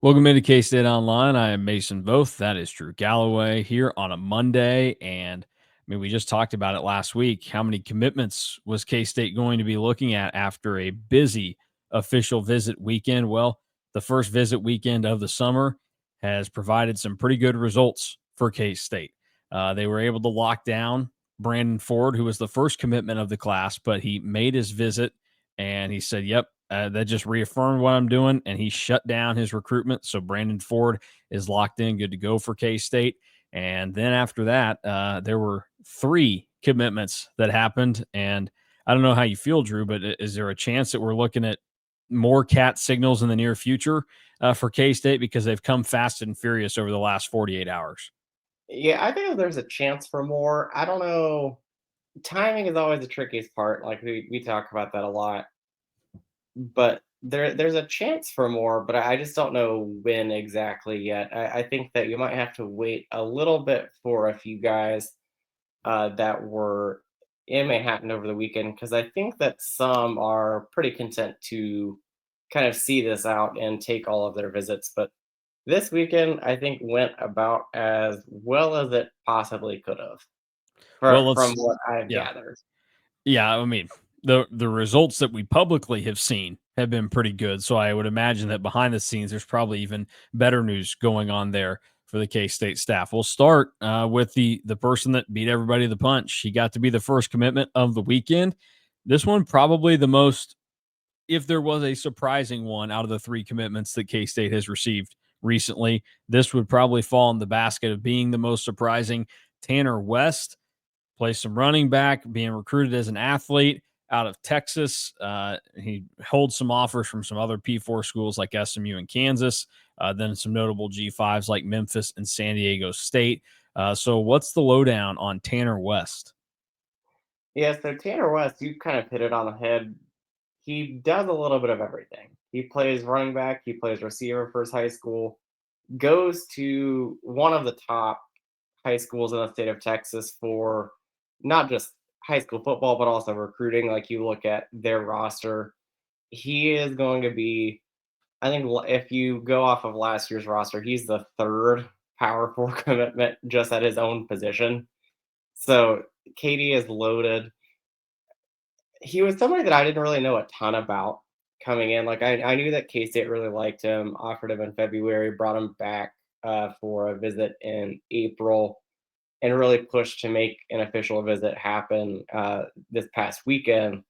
Welcome into K-State Online. I am Mason Voth. That is Drew Galloway here on a Monday. And I mean, we just talked about it last week. How many commitments was K-State going to be looking at after a busy official visit weekend? Well, the first visit weekend of the summer has provided some pretty good results for K-State. They were able to lock down Brandon Ford, who was the first commitment of the class, but he made his visit and he said, "Yep, that just reaffirmed what I'm doing," and he shut down his recruitment. So Brandon Ford is locked in, good to go for K State. And then after that, there were three commitments that happened. And I don't know how you feel, Drew, but is there a chance that we're looking at more cat signals in the near future for K State because they've come fast and furious over the last 48 hours? Yeah, I think there's a chance for more. I don't know. Timing is always the trickiest part. Like we talk about that a lot, but there's a chance for more, but I just don't know when exactly yet. I think that you might have to wait a little bit for a few guys that were it may happen over the weekend because I think that some are pretty content to kind of see this out and take all of their visits, but this weekend I think went about as well as it possibly could have. Well, From let's, what I've yeah. gathered. Yeah, I mean, the results that we publicly have seen have been pretty good. So I would imagine that behind the scenes, there's probably even better news going on there for the K State staff. We'll start with the person that beat everybody to the punch. He got to be the first commitment of the weekend. This one probably the most, if there was a surprising one out of the three commitments that K State has received recently, this would probably fall in the basket of being the most surprising. Tanner West plays some running back, being recruited as an athlete out of Texas. He holds some offers from some other P4 schools like SMU and Kansas, then some notable G5s like Memphis and San Diego State. So, what's the lowdown on Tanner West? Yeah, so Tanner West, you kind of hit it on the head. He does a little bit of everything. He plays running back, he plays receiver for his high school, goes to one of the top high schools in the state of Texas for not just high school football, but also recruiting. Like you look at their roster, he is going to be, I think, if you go off of last year's roster, he's the third Power Four commitment just at his own position. So Katie is loaded. He was somebody that I didn't really know a ton about coming in. Like I knew that K State really liked him, offered him in February, brought him back for a visit in April, and really pushed to make an official visit happen this past weekend.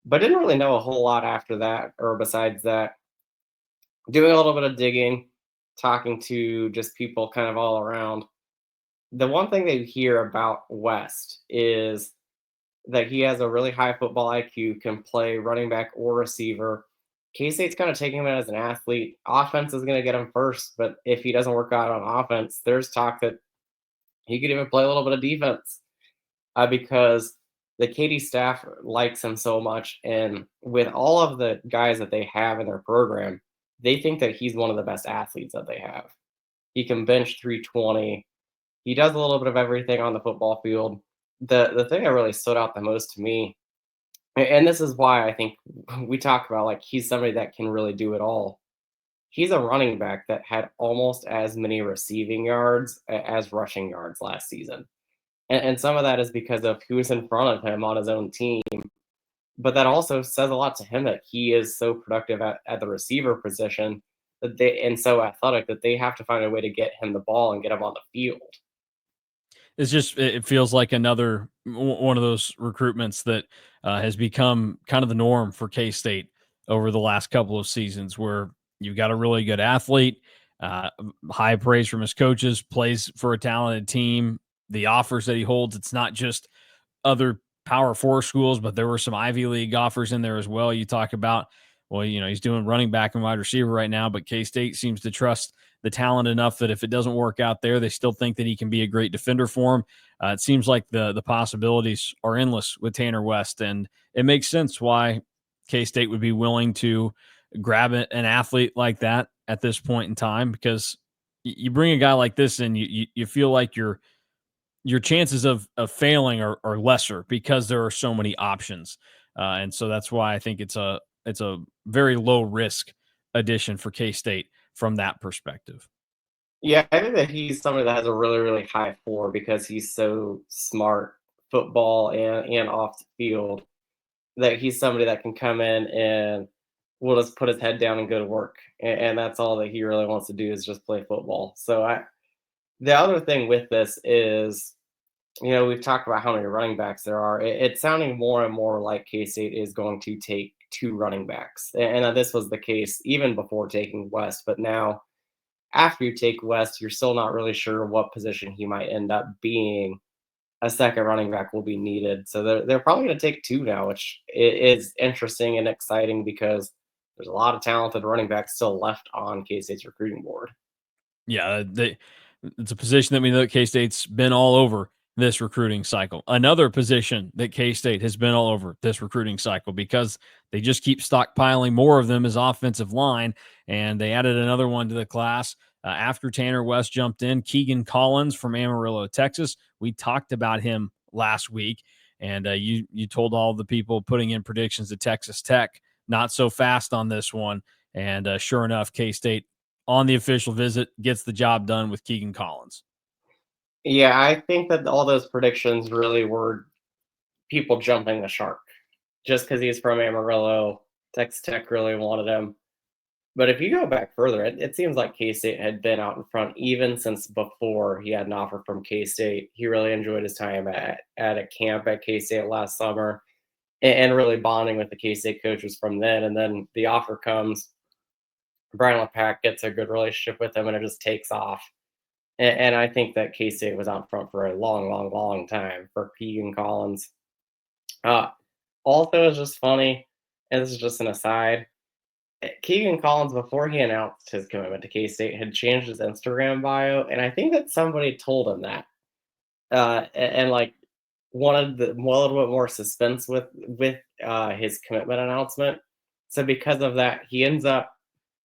But didn't really know a whole lot after that, or besides that. Doing a little bit of digging, talking to just people kind of all around. The one thing they hear about West is that he has a really high football IQ, can play running back or receiver. K State's kind of taking him as an athlete. Offense is going to get him first, but if he doesn't work out on offense, there's talk that he could even play a little bit of defense because the Katy staff likes him so much. And with all of the guys that they have in their program, they think that he's one of the best athletes that they have. He can bench 320. He does a little bit of everything on the football field. The thing that really stood out the most to me, and this is why I think we talk about like he's somebody that can really do it all. He's a running back that had almost as many receiving yards as rushing yards last season. And some of that is because of who's in front of him on his own team. But that also says a lot to him that he is so productive at the receiver position that they and so athletic that they have to find a way to get him the ball and get him on the field. It's just it feels like another one of those recruitments that has become kind of the norm for K State over the last couple of seasons, where you've got a really good athlete, high praise from his coaches, plays for a talented team. The offers that he holds, it's not just other Power Four schools, but there were some Ivy League offers in there as well. You talk about, well, he's doing running back and wide receiver right now, but K State seems to trust the talent enough that if it doesn't work out there, they still think that he can be a great defender for him. It seems like the possibilities are endless with Tanner West, and it makes sense why K State would be willing to grab an athlete like that at this point in time because you bring a guy like this in, you feel like your chances of failing are lesser because there are so many options, and so that's why I think it's a very low risk addition for K State from that perspective. Yeah, I think that he's somebody that has a really, really high floor because he's so smart, football and off the field, that he's somebody that can come in and will just put his head down and go to work, and that's all that he really wants to do is just play football. So the other thing with this is, we've talked about how many running backs there are. It's sounding more and more like K-State is going to take two running backs, and this was the case even before taking West, but now after you take West, you're still not really sure what position he might end up being. A second running back will be needed. So they're probably going to take two now, which is interesting and exciting because there's a lot of talented running backs still left on K State's recruiting board. Yeah, it's a position that we know that K State's been all over this recruiting cycle. Another position that K State has been all over this recruiting cycle because they just keep stockpiling more of them as offensive line, and they added another one to the class. After Tanner West jumped in, Keegan Collins from Amarillo, Texas. We talked about him last week, and you told all the people putting in predictions to Texas Tech not so fast on this one. And sure enough, K State on the official visit gets the job done with Keegan Collins. Yeah, I think that all those predictions really were people jumping the shark just because he's from Amarillo. Texas Tech really wanted him. But if you go back further, it seems like K State had been out in front even since before he had an offer from K State. He really enjoyed his time at a camp at K State last summer and really bonding with the K State coaches from then. And then the offer comes. Brian LePack gets a good relationship with him and it just takes off. And I think that K State was out front for a long, long, long time for Keegan Collins. Uh, Also, it's just funny, and this is just an aside. Keegan Collins, before he announced his commitment to K State, had changed his Instagram bio, and I think that somebody told him that, and like wanted a little bit more suspense with his commitment announcement. So because of that, he ends up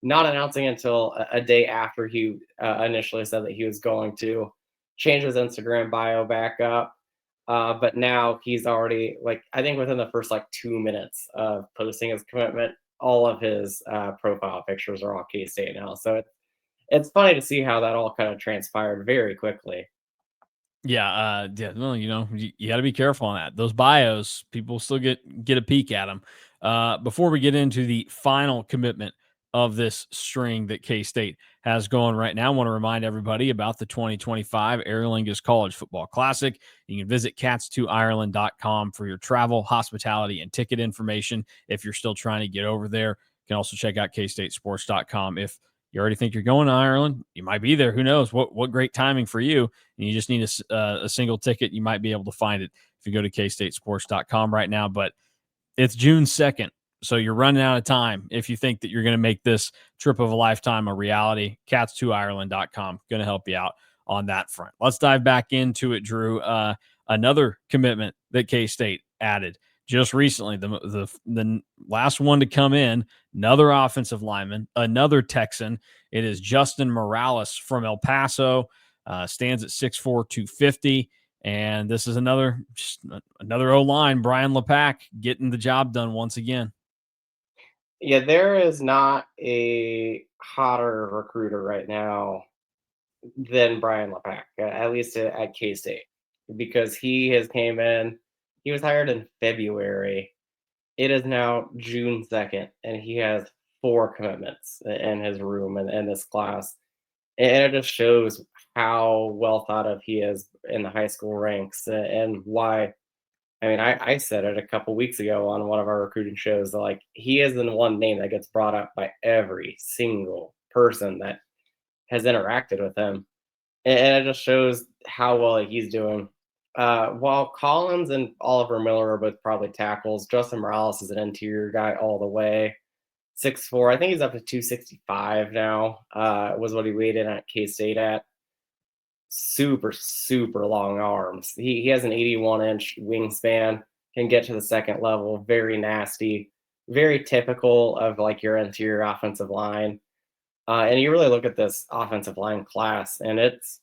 not announcing until a day after he initially said that he was going to change his Instagram bio back up. But now he's already like I think within the first like 2 minutes of posting his commitment, all of his profile pictures are all K State now. So it's funny to see how that all kind of transpired very quickly. Yeah, yeah. Well, you got to be careful on that. Those bios, people still get a peek at them. Before we get into the final commitment of this string that K State has going right now, I want to remind everybody about the 2025 Aer Lingus College Football Classic. You can visit cats2ireland.com for your travel, hospitality, and ticket information if you're still trying to get over there. You can also check out kstatesports.com if you already think you're going to Ireland. You might be there. Who knows? What great timing for you. And you just need a single ticket. You might be able to find it if you go to kstatesports.com right now. But it's June 2nd. So you're running out of time if you think that you're going to make this trip of a lifetime a reality. Cats2ireland.com going to help you out on that front. Let's dive back into it, Drew. Another commitment that K-State added just recently, the last one to come in, another offensive lineman, another Texan. It is Justin Morales from El Paso, stands at 6'4", 250. And this is another O line, Brian LePack, getting the job done once again. Yeah, there is not a hotter recruiter right now than Brian LePack, at least at K State, because he has came in. He was hired in February. It is now June 2nd, and he has four commitments in his room in this class. And it just shows how well thought of he is in the high school ranks and why. I mean, I said it a couple weeks ago on one of our recruiting shows that like he is the one name that gets brought up by every single person that has interacted with him, and it just shows how well he's doing. While Collins and Oliver Miller are both probably tackles, Justin Morales is an interior guy all the way. 6'4", I think he's up to 265 now. Was what he weighed in at K State at. Super, super long arms. He has an 81-inch wingspan, can get to the second level, very nasty, very typical of like your interior offensive line. And you really look at this offensive line class, and it's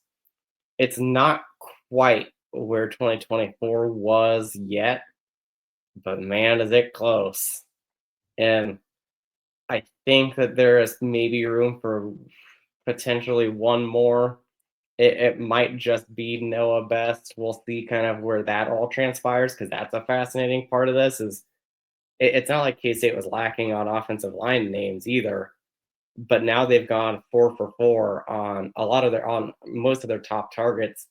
not quite where 2024 was yet, but man, is it close. And I think that there is maybe room for potentially one more. It might just be Noah Best. We'll see kind of where that all transpires because that's a fascinating part of this. Is it's not like K State was lacking on offensive line names either, but now they've gone 4 for 4 on a lot of their on most of their top targets.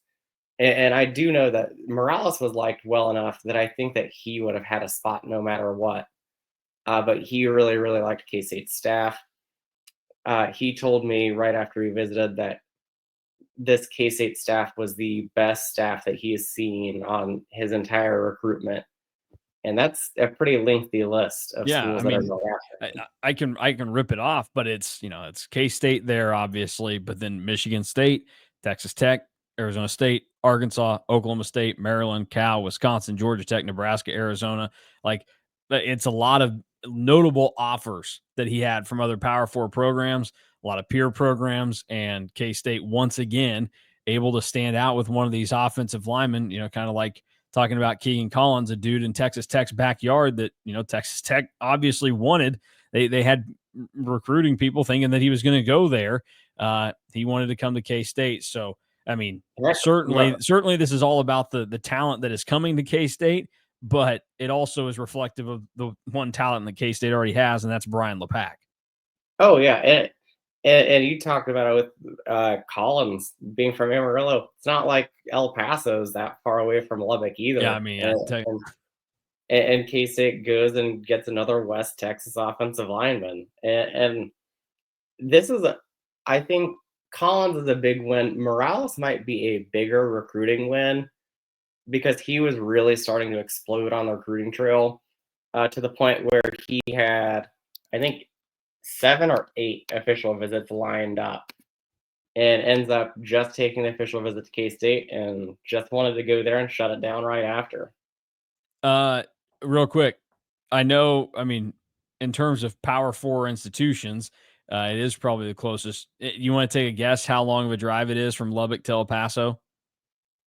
And I do know that Morales was liked well enough that I think that he would have had a spot no matter what. But he really, really liked K State staff. He told me right after he visited that this K State staff was the best staff that he has seen on his entire recruitment. And that's a pretty lengthy list of Yeah, I schools that are mean, going after him. I can rip it off, but it's it's K-State there obviously, but then Michigan State, Texas Tech, Arizona State, Arkansas, Oklahoma State, Maryland, Cal, Wisconsin, Georgia Tech, Nebraska, Arizona. Like it's a lot of notable offers that he had from other Power 4 programs, a lot of peer programs, and K-State once again able to stand out with one of these offensive linemen, kind of like talking about Keegan Collins, a dude in Texas Tech's backyard that, Texas Tech obviously wanted. They had recruiting people thinking that he was going to go there. He wanted to come to K-State. So, I mean, certainly this is all about the talent that is coming to K-State, but it also is reflective of the one talent that K-State already has, and that's Brian LePack. Oh yeah, and you talked about it with Collins being from Amarillo. It's not like El Paso is that far away from Lubbock Yeah, I either. mean, And K State goes and gets another West Texas offensive lineman. And this is I think Collins is a big win. Morales might be a bigger recruiting win because he was really starting to explode on the recruiting trail to the point where he had, I think, 7 or 8 official visits lined up and ends up just taking the official visit to K State and just wanted to go there and shut it down right after. Uh, real quick, I mean, in terms of Power 4 institutions, it is probably the closest. You want to take a guess how long of a drive it is from Lubbock to El Paso?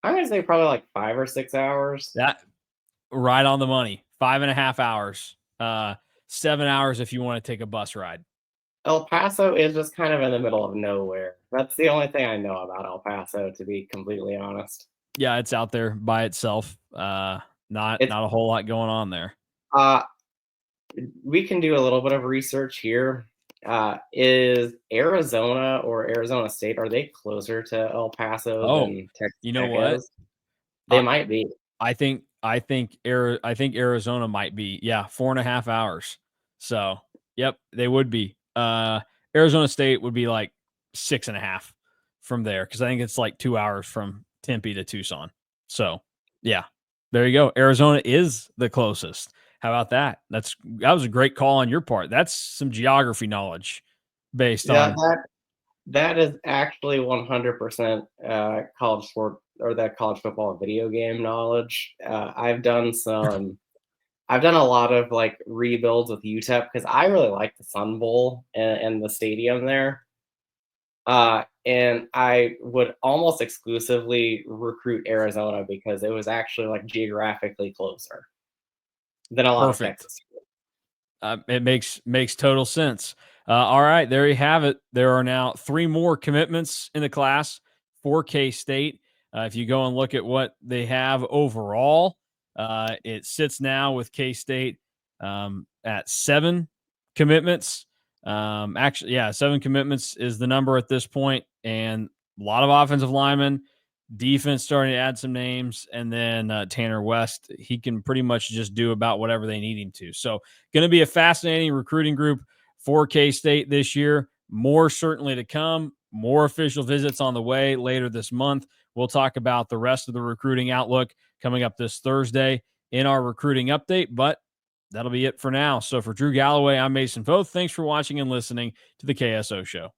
I'm gonna say probably like 5 or 6 hours. That right on the money. 5.5 hours. 7 hours if you want to take a bus ride. El Paso is just kind of in the middle of nowhere. That's the only thing I know about El Paso, to be completely honest. Yeah, it's out there by itself. Not It's a whole lot going on there. uh we can do a little bit of research here. Is Arizona or Arizona State, are they closer to El Paso Oh, than Texas you know Tech what? is? They might be. I think Arizona might be, yeah, 4.5 hours. So yep, they would be. Arizona State would be like 6.5 from there because I think it's like 2 hours from Tempe to Tucson. So yeah, there you go. Arizona is the closest. How about that? That was a great call on your part. That's some geography knowledge based Yeah, on. that is actually 100% college sport or that college football video game knowledge. I've done a lot of like rebuilds with UTEP because I really like the Sun Bowl and the stadium there. And I would almost exclusively recruit Arizona because it was actually like geographically closer than a lot of Perfect. Texas. It makes total sense. All right, there you have it. There are now 3 more commitments in the class for K-State. If you go and look at what they have overall, it sits now with K-State at 7 commitments. Actually, yeah, 7 commitments is the number at this point, and a lot of offensive linemen. Defense starting to add some names, and then Tanner West, he can pretty much just do about whatever they need him to. So, going to be a fascinating recruiting group for K-State this year. More certainly to come. More official visits on the way later this month. We'll talk about the rest of the recruiting outlook coming up this Thursday in our recruiting update, but that'll be it for now. So, for Drew Galloway, I'm Mason Foth. Thanks for watching and listening to the KSO Show.